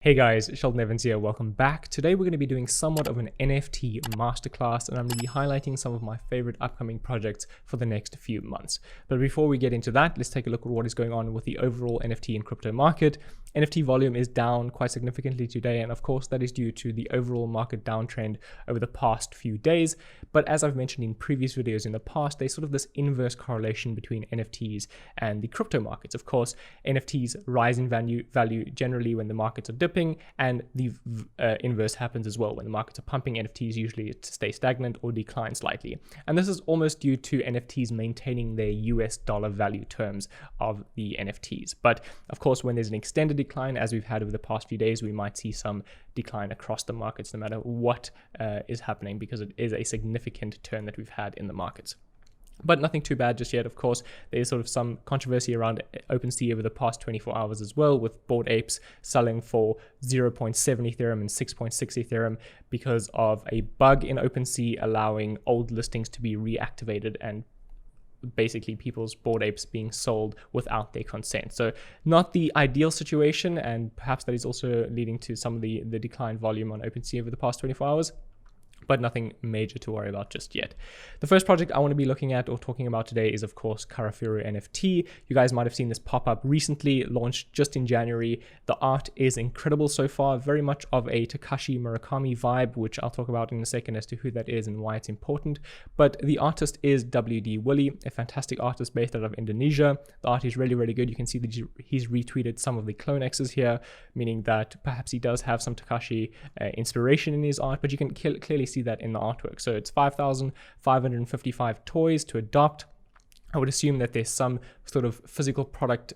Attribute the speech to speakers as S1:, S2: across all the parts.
S1: Hey guys, Sheldon Evans here, welcome back. Today we're going to be doing somewhat of an NFT masterclass and I'm going to be highlighting some of my favorite upcoming projects for the next few months. But before we get into that, let's take a look at what is going on with the overall NFT and crypto market. NFT volume is down quite significantly today, and of course that is due to the overall market downtrend over the past few days. But as I've mentioned in previous videos in the past, there's sort of this inverse correlation between NFTs and the crypto markets. Of course, NFTs rise in value generally when the markets are dipping, and the inverse happens as well. When the markets are pumping, NFTs usually stay stagnant or decline slightly. And this is almost due to NFTs maintaining their US dollar value terms of the NFTs. But of course, when there's an extended decline, as we've had over the past few days, we might see some decline across the markets no matter what is happening, because it is a significant turn that we've had in the markets. But nothing too bad just yet. Of course, there's sort of some controversy around OpenSea over the past 24 hours as well, with Bored Apes selling for 0.7 Ethereum and 6.6 Ethereum because of a bug in OpenSea allowing old listings to be reactivated and basically people's Bored Apes being sold without their consent. So not the ideal situation, and perhaps that is also leading to some of the declined volume on OpenSea over the past 24 hours. But nothing major to worry about just yet. The first project I want to be looking at or talking about today is, of course, Karafuru NFT. You guys might have seen this pop up recently, launched just in January. The art is incredible so far, very much of a Takashi Murakami vibe, which I'll talk about in a second as to who that is and why it's important. But the artist is WD Willy, a fantastic artist based out of Indonesia. The art is really, really good. You can see that he's retweeted some of the clonexes here, meaning that perhaps he does have some Takashi inspiration in his art, but you can clearly see that in the artwork. So it's 5,555 toys to adopt. I would assume that there's some sort of physical product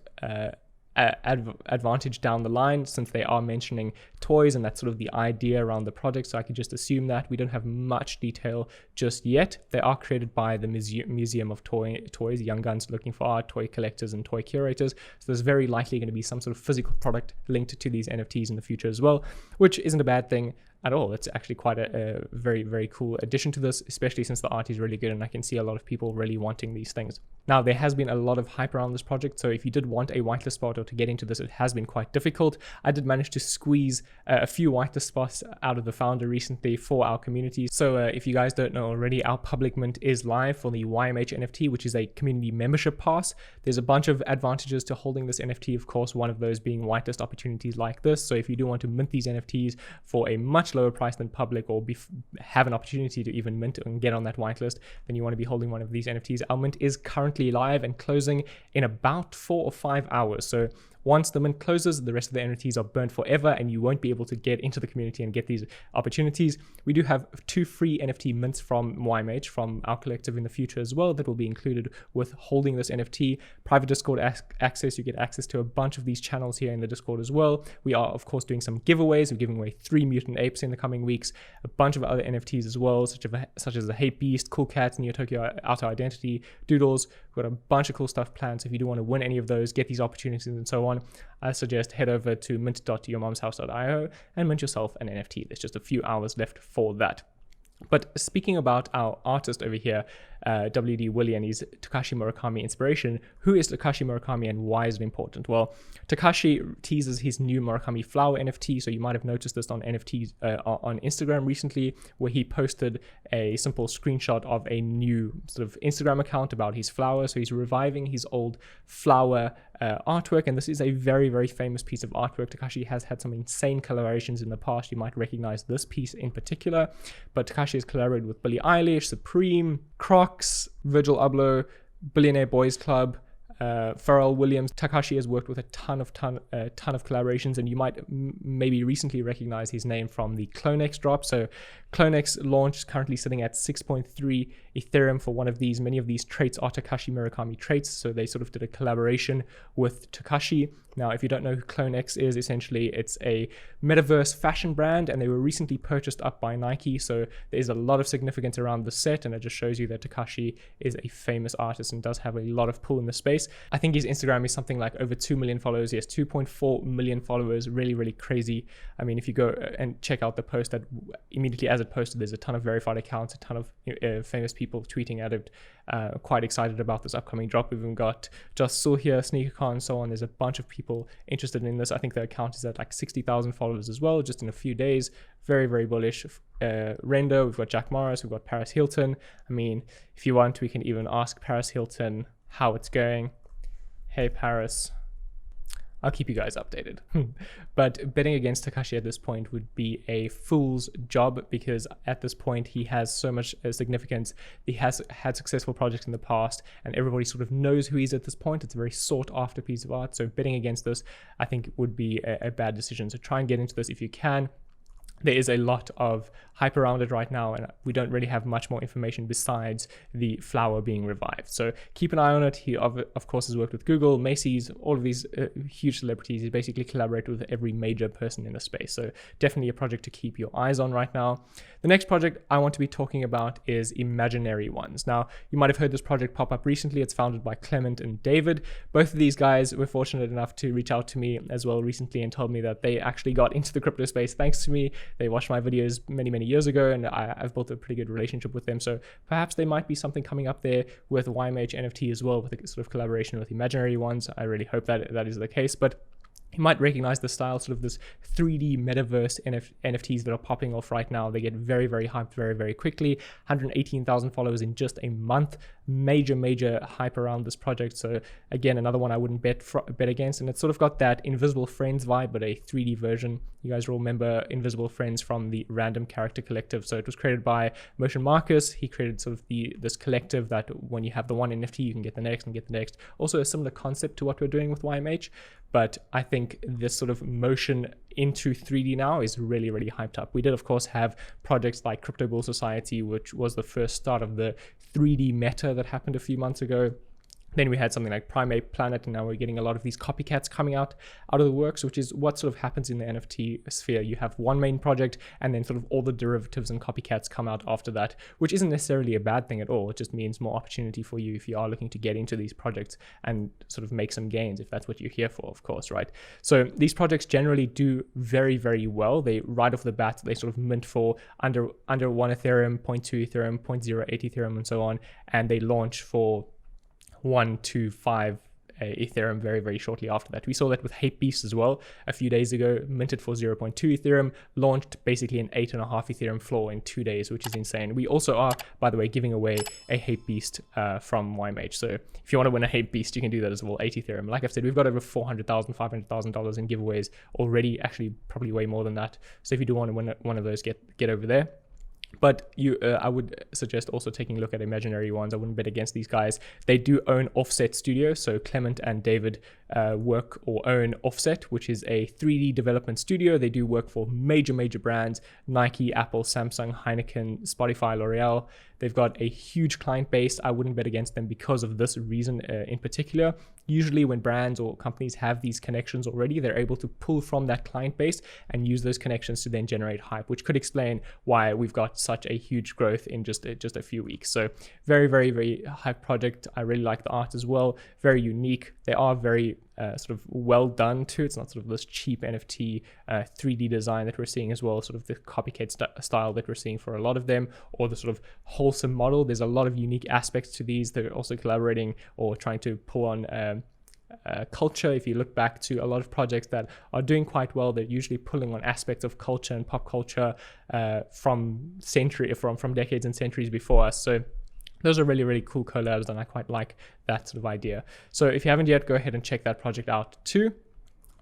S1: advantage down the line, since they are mentioning toys, and that's sort of the idea around the project. So I could just assume that. We don't have much detail just yet. They are created by the Museum of Toys, Young Guns Looking for Art, toy collectors and toy curators. So there's very likely going to be some sort of physical product linked to these NFTs in the future as well, which isn't a bad thing at all. It's actually quite a very, very cool addition to this, especially since the art is really good and I can see a lot of people really wanting these things. Now, there has been a lot of hype around this project, so if you did want a whitelist spot or to get into this, it has been quite difficult. I did manage to squeeze a few whitelist spots out of the founder recently for our community. So if you guys don't know already, our public mint is live for the YMH NFT, which is a community membership pass. There's a bunch of advantages to holding this NFT, of course, one of those being whitelist opportunities like this. So if you do want to mint these NFTs for a much lower price than public, or have an opportunity to even mint and get on that whitelist, then you want to be holding one of these NFTs. Our mint is currently live and closing in about 4 or 5 hours. So once the mint closes, the rest of the NFTs are burnt forever and you won't be able to get into the community and get these opportunities. We do have 2 free NFT mints from YMH, from our collective, in the future as well, that will be included with holding this NFT. Private Discord access, you get access to a bunch of these channels here in the Discord as well. We are, of course, doing some giveaways. We're giving away 3 mutant apes in the coming weeks, a bunch of other NFTs as well, such as the Hate Beast, Cool Cats, Neo Tokyo Outer Identity, Doodles. We've got a bunch of cool stuff planned, so if you do want to win any of those, get these opportunities and so on, I suggest head over to mint.yourmomshouse.io and mint yourself an NFT. There's just a few hours left for that. But speaking about our artist over here, WD Willy and his Takashi Murakami inspiration, who is Takashi Murakami and why is it important? Well, Takashi teases his new Murakami flower NFT, so you might have noticed this on NFTs on Instagram recently, where he posted a simple screenshot of a new sort of Instagram account about his flower. So he's reviving his old flower artwork, and this is a very, very famous piece of artwork. Takashi has had some insane collaborations in the past. You might recognize this piece in particular, but Takashi has collaborated with Billie Eilish, Supreme, Crocs, Virgil Abloh, Billionaire Boys Club, Pharrell Williams. Takashi has worked with a ton of collaborations, and you might maybe recently recognize his name from the Clonex drop. So Clonex launch, currently sitting at 6.3 Ethereum for one of these. Many of these traits are Takashi Murakami traits, so they sort of did a collaboration with Takashi. Now, if you don't know who Clonex is, essentially it's a metaverse fashion brand, and they were recently purchased up by Nike, so there's a lot of significance around the set, and it just shows you that Takashi is a famous artist and does have a lot of pull in the space. I think his Instagram is something like over 2 million followers. He has 2.4 million followers. Really, really crazy. I mean, if you go and check out the post, that immediately as it posted, there's a ton of verified accounts, a ton of famous people tweeting at it quite excited about this upcoming drop. We've even got Just Saw here, SneakerCon, and so on. There's a bunch of people interested in this. I think the account is at like 60,000 followers as well, just in a few days. Very, very bullish. Render, we've got Jack Morris, we've got Paris Hilton. I mean, if you want, we can even ask Paris Hilton how it's going. Hey, Paris. I'll keep you guys updated. But betting against Takashi at this point would be a fool's job, because at this point he has so much significance. He has had successful projects in the past and everybody sort of knows who he is at this point. It's a very sought after piece of art. So betting against this, I think, would be a bad decision. So try and get into this if you can. There is a lot of hype around it right now, and we don't really have much more information besides the flower being revived. So keep an eye on it. He, of course, has worked with Google, Macy's, all of these huge celebrities. He basically collaborated with every major person in the space. So definitely a project to keep your eyes on right now. The next project I want to be talking about is Imaginary Ones. Now, you might have heard this project pop up recently. It's founded by Clement and David. Both of these guys were fortunate enough to reach out to me as well recently and told me that they actually got into the crypto space thanks to me. They watched my videos many years ago, and I've built a pretty good relationship with them. So perhaps there might be something coming up there with YMH NFT as well, with a sort of collaboration with Imaginary Ones. I really hope that that is the case. But you might recognize the style, sort of this 3D metaverse NFTs that are popping off right now. They get very, very hyped very quickly. 118,000 followers in just a month. Major hype around this project. So again, another one I wouldn't bet against. And it's sort of got that Invisible Friends vibe, but a 3D version. You guys will remember Invisible Friends from the Random Character Collective. So it was created by Motion Marcus. He created sort of this collective that when you have the one NFT, you can get the next and get the next. Also a similar concept to what we're doing with YMH. But I think this sort of motion into 3D now is really hyped up. We did, of course, have projects like Crypto Bull Society, which was the first start of the 3D meta that happened a few months ago. Then we had something like Primate Planet, and now we're getting a lot of these copycats coming out of the works, which is what sort of happens in the NFT sphere. You have one main project, and then sort of all the derivatives and copycats come out after that, which isn't necessarily a bad thing at all. It just means more opportunity for you if you are looking to get into these projects and sort of make some gains, if that's what you're here for, of course, right? So these projects generally do very well. They right off the bat, they sort of mint for under 1 Ethereum, 0.2 Ethereum, 0.08 Ethereum, and so on, and they launch for 1 to 5 Ethereum very shortly after that. We saw that with Hape Beast as well a few days ago, minted for 0.2 Ethereum, launched basically an 8.5 Ethereum floor in 2 days, which is insane. We also are, by the way, giving away a Hape Beast from YMH. So if you want to win a Hape Beast, you can do that as well, 8 Ethereum. Like I've said, we've got over $400,000, $500,000 in giveaways already, actually probably way more than that. So if you do want to win one of those, get over there. But I would suggest also taking a look at Imaginary Ones. I wouldn't bet against these guys. They do own Offset Studio. So Clement and David work or own Offset, which is a 3D development studio. They do work for major brands: Nike, Apple, Samsung, Heineken, Spotify, L'Oreal. They've got a huge client base. I wouldn't bet against them because of this reason in particular. Usually when brands or companies have these connections already, they're able to pull from that client base and use those connections to then generate hype, which could explain why we've got such a huge growth in just a few weeks. So very hype project. I really like the art as well. Very unique. They are very sort of well done too. It's not sort of this cheap NFT 3D design that we're seeing as well, sort of the copycat style that we're seeing for a lot of them, or the sort of wholesome model. There's a lot of unique aspects to these. They're also collaborating or trying to pull on culture. If you look back to a lot of projects that are doing quite well, they're usually pulling on aspects of culture and pop culture from decades and centuries before us. So those are really cool collabs, and I quite like that sort of idea. So if you haven't yet, go ahead and check that project out too.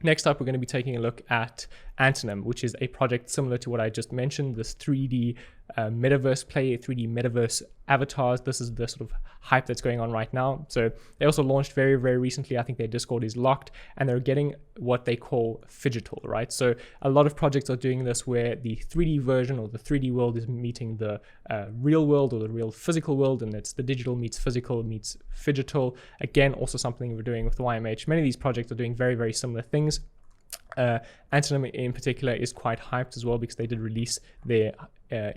S1: Next up, we're going to be taking a look at Antinum, which is a project similar to what I just mentioned, this 3D metaverse play, 3D metaverse avatars. This is the sort of hype that's going on right now. So they also launched very recently. I think their Discord is locked, and they're getting what they call phygital, right? So a lot of projects are doing this where the 3D version or the 3D world is meeting the real world or the real physical world, and it's the digital meets physical meets phygital. Again, also something we're doing with YMH. Many of these projects are doing very similar things. Antinum in particular is quite hyped as well because they did release their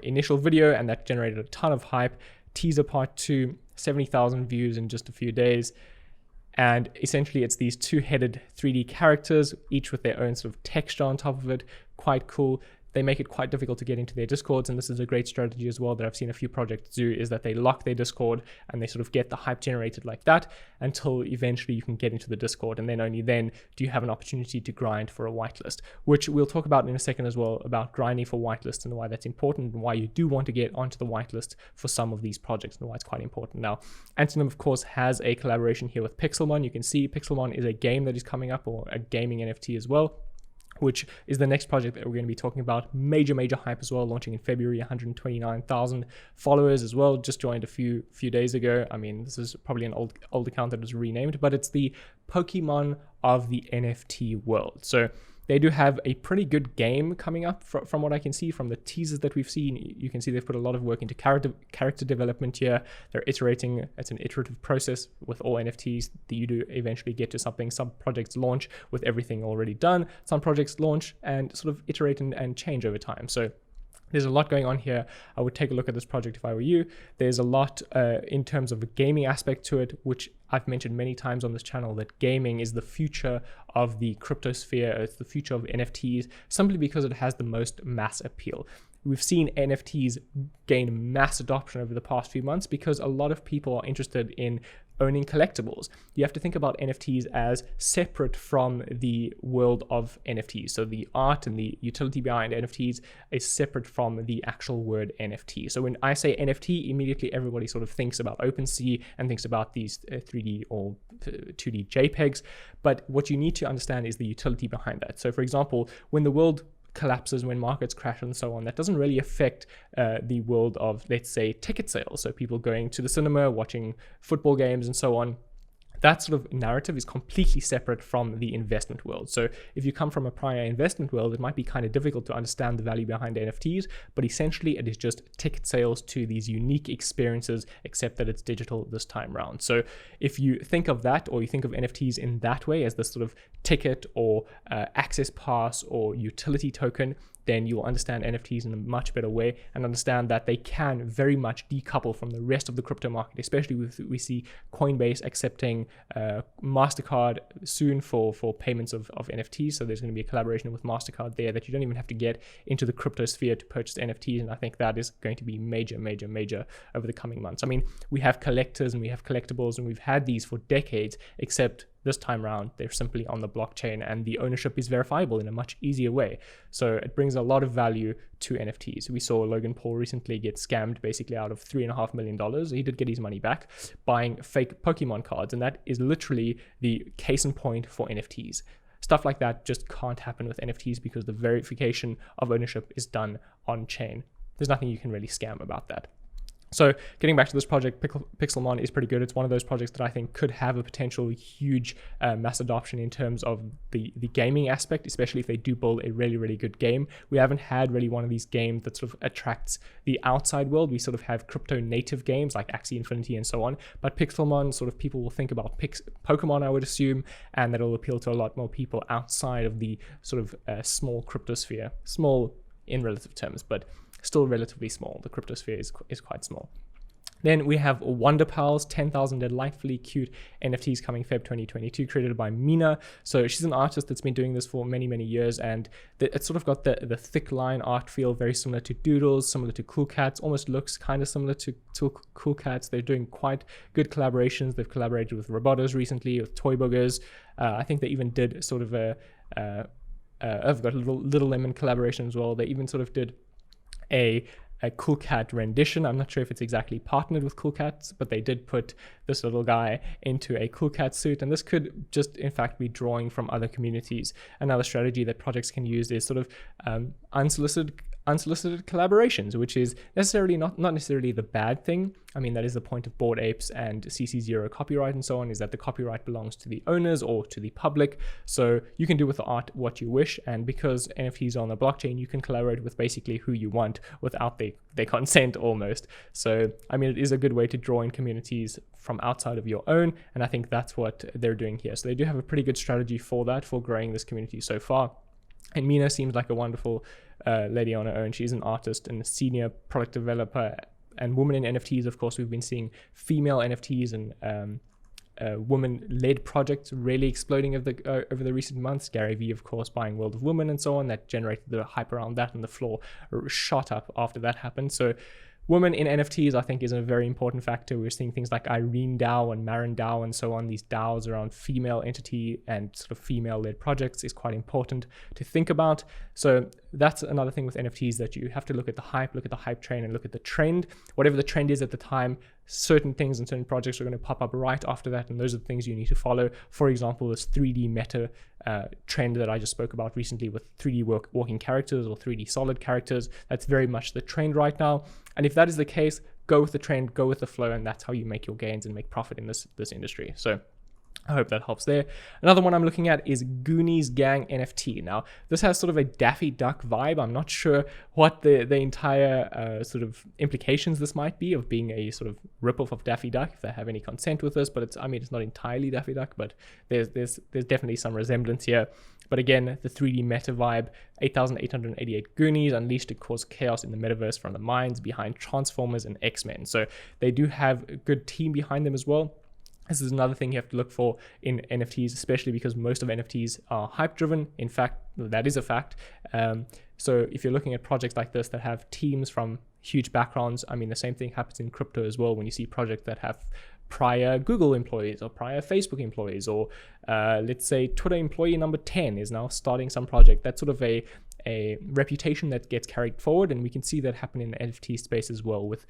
S1: initial video, and that generated a ton of hype. Teaser part 2, 70,000 views in just a few days. And essentially it's these two-headed 3D characters, each with their own sort of texture on top of it. quite cool. They make it quite difficult to get into their Discords, and this is a great strategy as well that I've seen a few projects do, is that they lock their Discord and they sort of get the hype generated like that until eventually you can get into the Discord, and then only then do you have an opportunity to grind for a whitelist, which we'll talk about in a second as well, about grinding for whitelists and why that's important and why you do want to get onto the whitelist for some of these projects and why it's quite important. Now, Antinum, of course, has a collaboration here with Pixelmon. You can see Pixelmon is a game that is coming up, or a gaming NFT as well, which is the next project that we're going to be talking about. Major hype as well, launching in February, 129,000 followers as well, just joined a few days ago. I mean, this is probably an old account that was renamed, but it's the Pokemon of the NFT world. So they do have a pretty good game coming up from what I can see from the teasers that we've seen. You can see they've put a lot of work into character development here. They're iterating. It's an iterative process with all NFTs that you do eventually get to something. Some projects launch with everything already done. Some projects launch and sort of iterate and change over time. So there's a lot going on here. I would take a look at this project if I were you. There's a lot in terms of the gaming aspect to it, which I've mentioned many times on this channel, that gaming is the future of the cryptosphere. It's the future of NFTs, simply because it has the most mass appeal. We've seen NFTs gain mass adoption over the past few months because a lot of people are interested in owning collectibles. You have to think about NFTs as separate from the world of NFTs. So the art and the utility behind NFTs is separate from the actual word NFT. So when I say NFT, immediately everybody sort of thinks about OpenSea and thinks about these 3D or 2D JPEGs. But what you need to understand is the utility behind that. So for example, when the world collapses, when markets crash and so on, that doesn't really affect the world of, let's say, ticket sales. So people going to the cinema, watching football games and so on. That sort of narrative is completely separate from the investment world. So if you come from a prior investment world, it might be kind of difficult to understand the value behind NFTs, but essentially it is just ticket sales to these unique experiences, except that it's digital this time around. So if you think of that, or you think of NFTs in that way, as this sort of ticket or access pass or utility token, then you will understand NFTs in a much better way and understand that they can very much decouple from the rest of the crypto market, especially with, we see Coinbase accepting MasterCard soon for payments of NFTs. So there's going to be a collaboration with MasterCard there that you don't even have to get into the crypto sphere to purchase NFTs. And I think that is going to be major over the coming months. I mean, we have collectors and we have collectibles, and we've had these for decades, except this time around, they're simply on the blockchain and the ownership is verifiable in a much easier way. So it brings a lot of value to NFTs. We saw Logan Paul recently get scammed basically out of $3.5 million. He did get his money back buying fake Pokemon cards. And that is literally the case in point for NFTs. Stuff like that just can't happen with NFTs because the verification of ownership is done on chain. There's nothing you can really scam about that. So getting back to this project, Pixelmon is pretty good. It's one of those projects that I think could have a potential huge mass adoption in terms of the gaming aspect, especially if they do build a really good game. We haven't had really one of these games that sort of attracts the outside world. We sort of have crypto native games like Axie Infinity and so on, but Pixelmon, sort of people will think about Pokemon, I would assume, and that'll appeal to a lot more people outside of the sort of small cryptosphere. Small in relative terms, but still relatively small. The cryptosphere is quite small. Then we have Wonder Pals, 10,000 delightfully cute NFTs coming Feb 2022, created by Mina. So she's an artist that's been doing this for many years, and it's sort of got the thick line art feel, very similar to Doodles, similar to Cool Cats, almost looks kind of similar to Cool Cats. They're doing quite good collaborations. They've collaborated with Robotos recently, with Toy Boogers. I think they even did sort of I've got a Little Lemon collaboration as well. They even sort of did a Cool Cat rendition. I'm not sure if it's exactly partnered with Cool Cats, but they did put this little guy into a Cool Cat suit, and this could just in fact be drawing from other communities. Another strategy that projects can use is sort of unsolicited collaborations, which is necessarily not necessarily the bad thing. I mean, that is the point of Bored Apes and CC0 copyright and so on, is that the copyright belongs to the owners or to the public. So you can do with the art what you wish, and because NFTs are on the blockchain, you can collaborate with basically who you want without their consent almost. So I mean, it is a good way to draw in communities from outside of your own, and I think that's what they're doing here. So they do have a pretty good strategy for that, for growing this community so far. And Mina seems like a wonderful lady on her own. She's an artist and a senior product developer and woman in NFTs. Of course, we've been seeing female NFTs and woman-led projects really exploding over the recent months. Gary Vee, of course, buying World of Women and so on, that generated the hype around that, and the floor shot up after that happened. So women in NFTs, I think, is a very important factor. We're seeing things like Irene DAO and Marin DAO and so on. These DAOs around female entity and sort of female-led projects is quite important to think about. So that's another thing with NFTs, that you have to look at the hype train, and look at the trend. Whatever the trend is at the time, certain things and certain projects are going to pop up right after that, and those are the things you need to follow. For example, this 3D meta trend that I just spoke about recently with 3D walking characters or 3D solid characters, that's very much the trend right now. And if that is the case, go with the trend, go with the flow, and that's how you make your gains and make profit in this industry. So I hope that helps there. Another one I'm looking at is Goonies Gang NFT. Now, this has sort of a Daffy Duck vibe. I'm not sure what the entire sort of implications this might be of being a sort of ripoff of Daffy Duck, if they have any consent with this. But it's not entirely Daffy Duck, but there's definitely some resemblance here. But again, the 3D meta vibe, 8,888 Goonies unleashed to cause chaos in the metaverse from the minds behind Transformers and X-Men. So they do have a good team behind them as well. This is another thing you have to look for in NFTs, especially because most of NFTs are hype driven. In fact, that is a fact. So if you're looking at projects like this that have teams from huge backgrounds, the same thing happens in crypto as well. When you see projects that have prior Google employees or prior Facebook employees, or let's say Twitter employee number 10 is now starting some project, that's sort of a reputation that gets carried forward, and we can see that happen in the NFT space as well with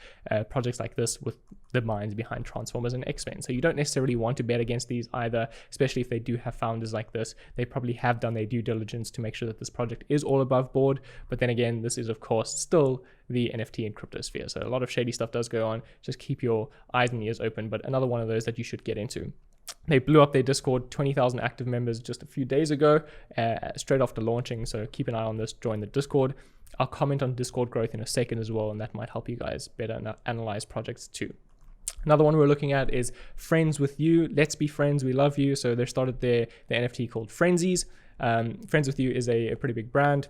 S1: projects like this, with the minds behind Transformers and X-Men. So you don't necessarily want to bet against these either, especially if they do have founders like this. They probably have done their due diligence to make sure that this project is all above board. But then again, this is of course still the NFT and crypto sphere, so a lot of shady stuff does go on. Just keep your eyes and ears open, but another one of those that you should get into. They blew up their Discord, 20,000 active members just a few days ago, straight after launching. So keep an eye on this, join the Discord. I'll comment on Discord growth in a second as well, and that might help you guys better analyze projects too. Another one we're looking at is Friends with You. Let's be friends, we love you. So they started their NFT called Frenzies. Friends with You is a pretty big brand.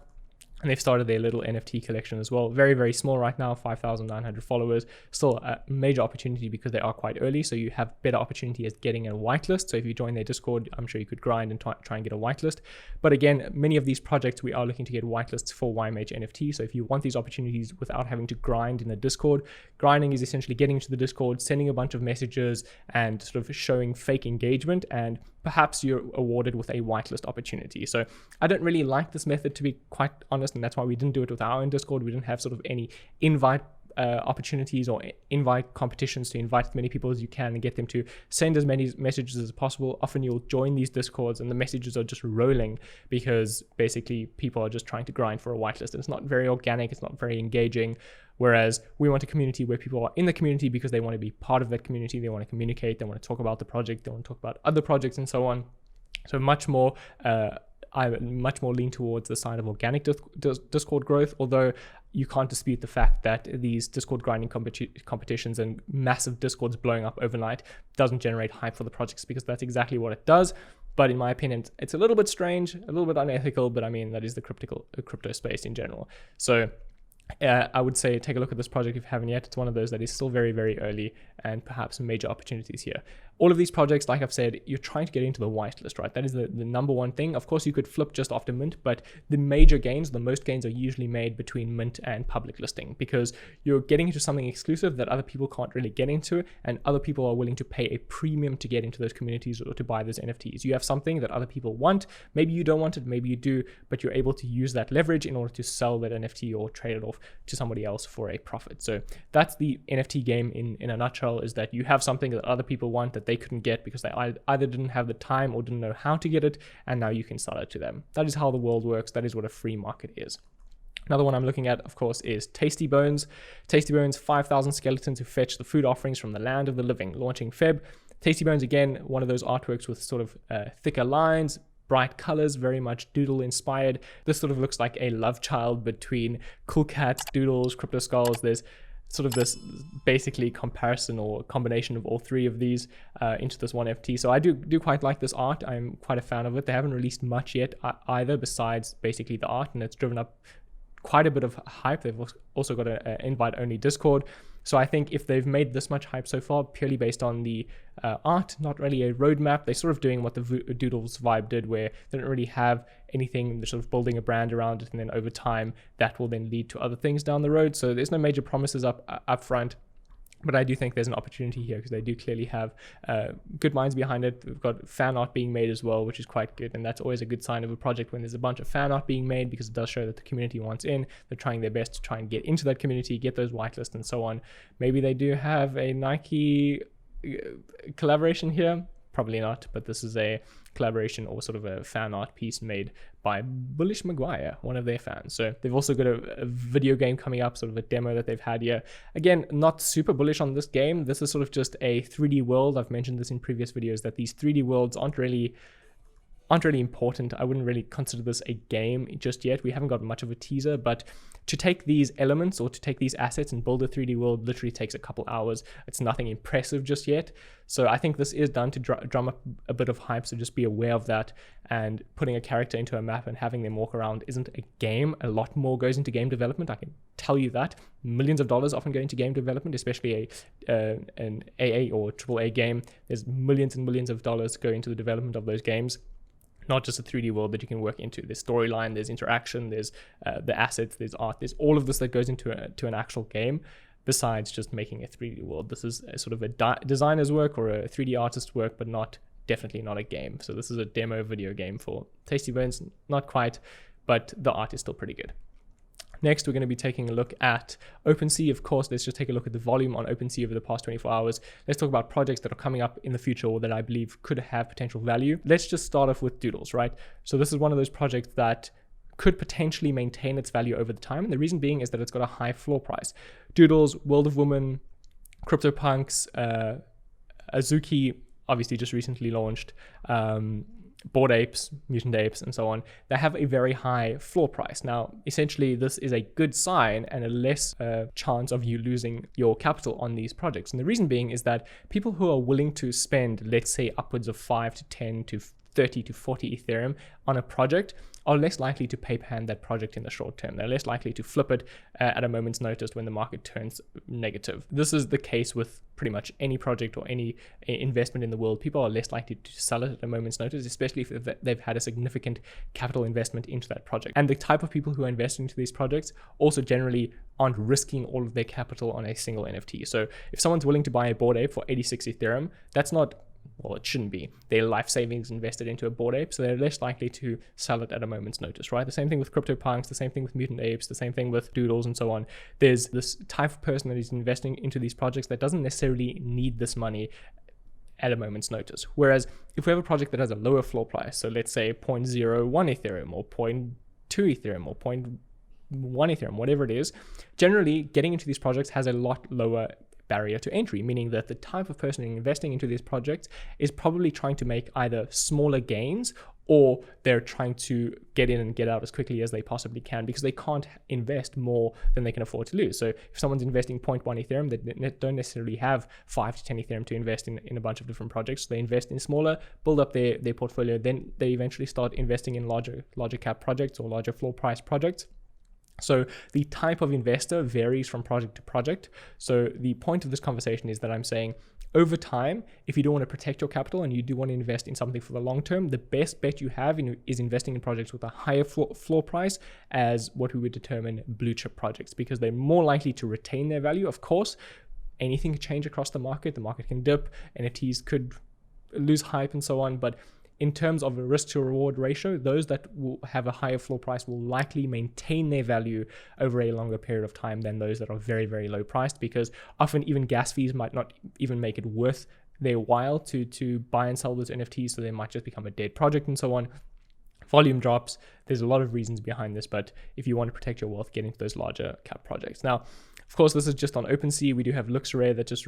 S1: And they've started their little NFT collection as well. Very, very small right now, 5,900 followers. Still a major opportunity because they are quite early. So you have better opportunity at getting a whitelist. So if you join their Discord, I'm sure you could grind and try and get a whitelist. But again, many of these projects, we are looking to get whitelists for YMH NFT. So if you want these opportunities without having to grind in the Discord, grinding is essentially getting into the Discord, sending a bunch of messages and sort of showing fake engagement, and perhaps you're awarded with a whitelist opportunity. So I don't really like this method, to be quite honest, and that's why we didn't do it with our own Discord. We didn't have sort of any invite opportunities or invite competitions to invite as many people as you can and get them to send as many messages as possible. Often you'll join these Discords and the messages are just rolling because basically people are just trying to grind for a whitelist, and it's not very organic, it's not very engaging. Whereas we want a community where people are in the community because they want to be part of that community, they want to communicate, they want to talk about the project, they want to talk about other projects and so on. So I much more lean towards the side of organic Discord growth, although you can't dispute the fact that these Discord grinding competitions and massive Discords blowing up overnight doesn't generate hype for the projects, because that's exactly what it does. But in my opinion, it's a little bit strange, a little bit unethical, but that is the crypto space in general. So I would say take a look at this project if you haven't yet. It's one of those that is still very, very early, and perhaps some major opportunities here. All of these projects, like I've said, you're trying to get into the whitelist, right? That is the number one thing. Of course, you could flip just after mint, but the major gains, the most gains, are usually made between mint and public listing, because you're getting into something exclusive that other people can't really get into, and other people are willing to pay a premium to get into those communities or to buy those NFTs. You have something that other people want. Maybe you don't want it, maybe you do, but you're able to use that leverage in order to sell that NFT or trade it off to somebody else for a profit. So that's the NFT game in a nutshell, is that you have something that other people want that they couldn't get because they either didn't have the time or didn't know how to get it, and now you can sell it to them. That is how the world works. That is what a free market is. Another one I'm looking at, of course, is Tasty Bones. Tasty Bones, 5,000 skeletons who fetch the food offerings from the land of the living, launching Feb. Tasty Bones, again, one of those artworks with sort of thicker lines, bright colors, very much doodle inspired. This sort of looks like a love child between Cool Cats, Doodles, Crypto Skulls. There's sort of this basically comparison or combination of all three of these into this one NFT. So I do quite like this art. I'm quite a fan of it. They haven't released much yet either, besides basically the art, and it's driven up quite a bit of hype. They've also got an invite-only Discord. So I think if they've made this much hype so far, purely based on the art, not really a roadmap, they're sort of doing what the Doodles vibe did, where they don't really have anything, they're sort of building a brand around it, and then over time, that will then lead to other things down the road. So there's no major promises up front. But I do think there's an opportunity here because they do clearly have good minds behind it. We've got fan art being made as well, which is quite good. And that's always a good sign of a project when there's a bunch of fan art being made, because it does show that the community wants in. They're trying their best to try and get into that community, get those whitelists and so on. Maybe they do have a Nike collaboration here. Probably not, but this is a collaboration or sort of a fan art piece made by Bullish Maguire, one of their fans. So they've also got a video game coming up, sort of a demo that they've had here. Again, not super bullish on this game. This is sort of just a 3D world. I've mentioned this in previous videos that these 3D worlds aren't really important. I wouldn't really consider this a game just yet. We haven't got much of a teaser, but to take these elements or to take these assets and build a 3D world literally takes a couple hours. It's nothing impressive just yet. So I think this is done to drum up a bit of hype, so just be aware of that. And putting a character into a map and having them walk around isn't a game. A lot more goes into game development, I can tell you that. Millions of dollars often go into game development, especially an AA or AAA game. There's millions and millions of dollars go into the development of those games. Not just a 3D world that you can work into. There's storyline, there's interaction, there's the assets, there's art, there's all of this that goes into an actual game, besides just making a 3D world. This is a sort of a designer's work or a 3D artist's work, but definitely not a game. So this is a demo video game for Tasty Bones, not quite, but the art is still pretty good. Next, we're going to be taking a look at OpenSea. Of course, let's just take a look at the volume on OpenSea over the past 24 hours. Let's talk about projects that are coming up in the future or that I believe could have potential value. Let's just start off with Doodles, right? So this is one of those projects that could potentially maintain its value over the time. And the reason being is that it's got a high floor price. Doodles, World of Women, CryptoPunks, Azuki, obviously just recently launched, Bored Apes, Mutant Apes, and so on, they have a very high floor price. Now, essentially, this is a good sign and a less chance of you losing your capital on these projects. And the reason being is that people who are willing to spend, let's say, upwards of 5 to 10 to 30 to 40 Ethereum on a project are less likely to paper hand that project in the short term. They're less likely to flip it at a moment's notice when the market turns negative. This is the case with pretty much any project or any investment in the world. People are less likely to sell it at a moment's notice, especially if they've had a significant capital investment into that project. And the type of people who are investing into these projects also generally aren't risking all of their capital on a single NFT. So if someone's willing to buy a Bored Ape for 86 Ethereum, that's not, well, it shouldn't be. Their life savings invested into a Bored Ape, so they're less likely to sell it at a moment's notice, right? The same thing with CryptoPunks, the same thing with Mutant Apes, the same thing with Doodles and so on. There's this type of person that is investing into these projects that doesn't necessarily need this money at a moment's notice. Whereas if we have a project that has a lower floor price, so let's say 0.01 Ethereum or 0.2 Ethereum or 0.1 Ethereum, whatever it is, generally getting into these projects has a lot lower barrier to entry, meaning that the type of person investing into these projects is probably trying to make either smaller gains or they're trying to get in and get out as quickly as they possibly can because they can't invest more than they can afford to lose. So if someone's investing 0.1 Ethereum, they don't necessarily have 5 to 10 Ethereum to invest in a bunch of different projects. So they invest in smaller, build up their portfolio, then they eventually start investing in larger cap projects or larger floor price projects. So the type of investor varies from project to project. So the point of this conversation is that I'm saying over time, if you do want to protect your capital and you do want to invest in something for the long term, the best bet you have is investing in projects with a higher floor price as what we would determine blue chip projects, because they're more likely to retain their value. Of course, anything can change across the market. The market can dip, NFTs could lose hype and so on, but in terms of a risk to reward ratio, those that will have a higher floor price will likely maintain their value over a longer period of time than those that are very, very low priced, because often even gas fees might not even make it worth their while to buy and sell those NFTs. So they might just become a dead project and so on. Volume drops. There's a lot of reasons behind this, but if you want to protect your wealth, get into those larger cap projects. Now, of course, this is just on OpenSea. We do have LuxRare that just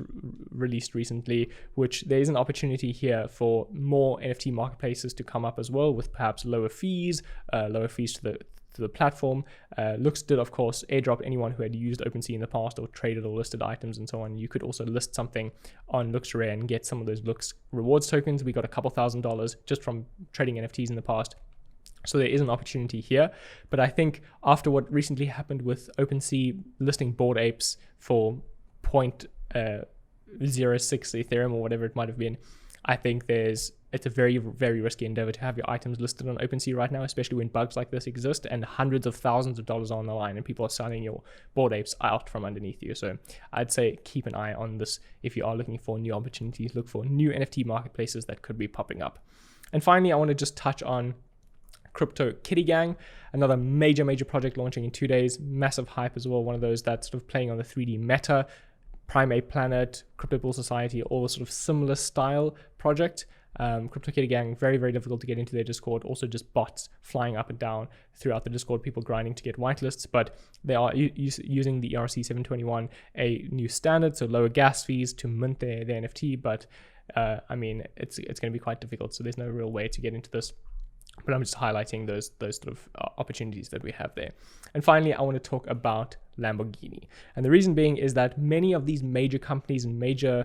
S1: released recently, which there is an opportunity here for more NFT marketplaces to come up as well with perhaps lower fees to the platform. Lux did, of course, airdrop anyone who had used OpenSea in the past or traded or listed items and so on. You could also list something on LuxRare and get some of those Lux rewards tokens. We got a couple $1,000s just from trading NFTs in the past. So there is an opportunity here, but I think after what recently happened with OpenSea listing Bored Apes for 0.06 Ethereum or whatever it might have been, I think it's a very, very risky endeavor to have your items listed on OpenSea right now, especially when bugs like this exist and hundreds of thousands of dollars are on the line and people are selling your Bored Apes out from underneath you. So I'd say keep an eye on this. If you are looking for new opportunities, look for new NFT marketplaces that could be popping up. And finally, I want to just touch on Crypto Kitty Gang, another major project launching in 2 days. Massive hype as well. One of those that's sort of playing on the 3D meta, Primate Planet, Crypto Bull Society, all the sort of similar style project. Crypto Kitty Gang, very, very difficult to get into their Discord. Also just bots flying up and down throughout the Discord, people grinding to get whitelists, but they are using the ERC 721, a new standard, so lower gas fees to mint their NFT, but I mean, it's going to be quite difficult, so there's no real way to get into this. But I'm just highlighting those sort of opportunities that we have there. And finally, I want to talk about Lamborghini. And the reason being is that many of these major companies and major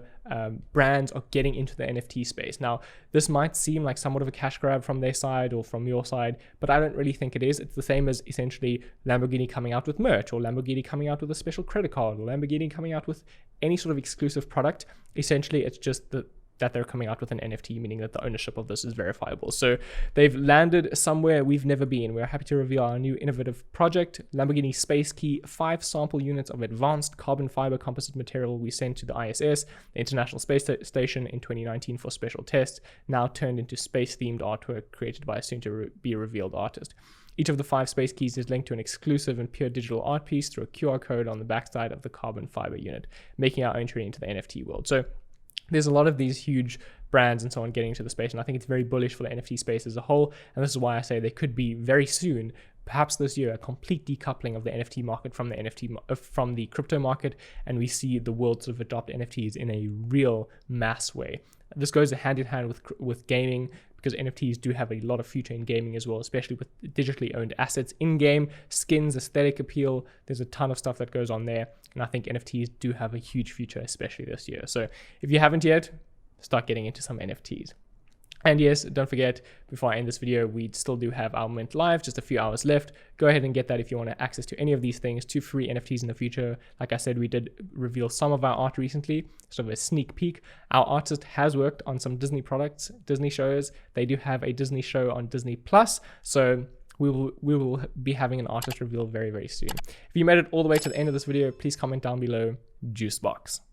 S1: brands are getting into the NFT space. Now, this might seem like somewhat of a cash grab from their side or from your side, but I don't really think it is. It's the same as essentially Lamborghini coming out with merch, or Lamborghini coming out with a special credit card, or Lamborghini coming out with any sort of exclusive product. Essentially, it's just that they're coming out with an NFT, meaning that the ownership of this is verifiable. So they've landed somewhere we've never been. We're happy to reveal our new innovative project, Lamborghini Space Key, 5 sample units of advanced carbon fiber composite material we sent to the ISS, the International Space Station, in 2019 for special tests, now turned into space-themed artwork created by a soon-to-be revealed artist. Each of the 5 space keys is linked to an exclusive and pure digital art piece through a QR code on the backside of the carbon fiber unit, making our entry into the NFT world. So there's a lot of these huge brands and so on getting into the space, and I think it's very bullish for the NFT space as a whole, and this is why I say there could be very soon, perhaps this year, a complete decoupling of the NFT market from the crypto market, and we see the world sort of adopt NFTs in a real mass way. This goes hand in hand with gaming, because NFTs do have a lot of future in gaming as well, especially with digitally owned assets in-game, skins, aesthetic appeal. There's a ton of stuff that goes on there, and I think NFTs do have a huge future, especially this year. So if you haven't yet, start getting into some NFTs. And yes, don't forget, before I end this video, we still do have our Mint Live, just a few hours left. Go ahead and get that if you want access to any of these things, 2 free NFTs in the future. Like I said, we did reveal some of our art recently, sort of a sneak peek. Our artist has worked on some Disney products, Disney shows. They do have a Disney show on Disney Plus, so we will be having an artist reveal very, very soon. If you made it all the way to the end of this video, please comment down below, Juicebox.